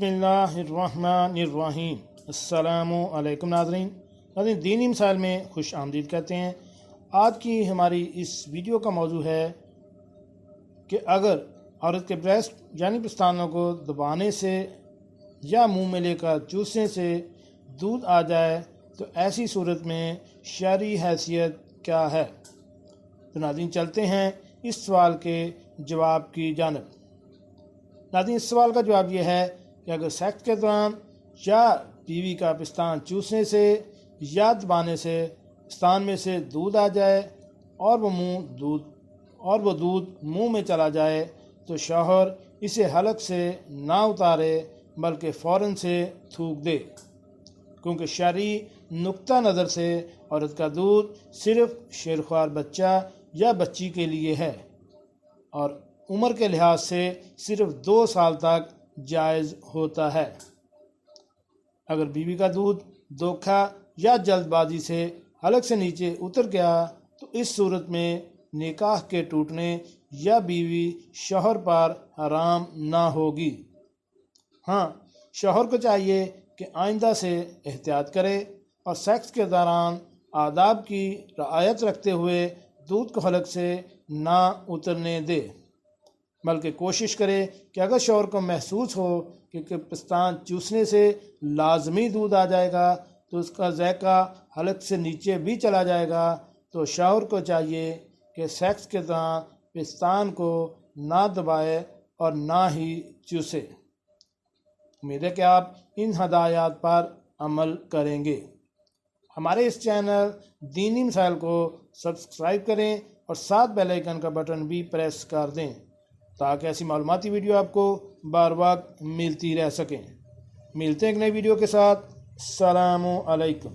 बिस्मिल्लाहिर्रहमानिर्रहीम। अस्सलामु अलैकुम नाज़रीन, दीनी मिसाइल में खुश आमदीद कहते हैं। आज की हमारी इस वीडियो का मौजू है कि अगर औरत के ब्रेस्ट यानी पिस्तानों को दबाने से या मुंह में लेकर चूसने से दूध आ जाए तो ऐसी सूरत में शरई हैसियत क्या है। तो नाज़रीन चलते हैं इस सवाल के जवाब की जानिब। नाज़रीन इस सवाल का जवाब यह है कि अगर सेक्स के दौरान या बीवी का पिस्तान चूसने से या दबाने से पिस्तान में से दूध आ जाए और वो दूध मुंह में चला जाए तो शौहर इसे हलक से ना उतारे बल्कि फ़ौरन से थूक दे, क्योंकि शरई नुक्ता नज़र से औरत का दूध सिर्फ़ शेरख्वार बच्चा या बच्ची के लिए है और उम्र के लिहाज से सिर्फ 2 साल तक जायज़ होता है। अगर बीवी का दूध धोखा या जल्दबाजी से हलक से नीचे उतर गया तो इस सूरत में निकाह के टूटने या बीवी शौहर पर हराम ना होगी। हाँ, शौहर को चाहिए कि आइंदा से एहतियात करे और सेक्स के दौरान आदाब की रिआयत रखते हुए दूध को हलक से ना उतरने दे, बल्कि कोशिश करे कि अगर शौहर को महसूस हो कि पिस्तान चूसने से लाजमी दूध आ जाएगा तो उसका ज़ायका हलक से नीचे भी चला जाएगा, तो शौहर को चाहिए कि सेक्स के दौरान पिस्तान को ना दबाए और ना ही चूसे। उम्मीद है कि आप इन हदायत पर अमल करेंगे। हमारे इस चैनल दीनी मिसाइल को सब्सक्राइब करें और साथ बेल आइकन का बटन भी प्रेस कर दें ताकि ऐसी मालूमाती वीडियो आपको बार वक्त मिलती रह सकें। मिलते हैं एक नई वीडियो के साथ। अस्सलामु अलैकुम।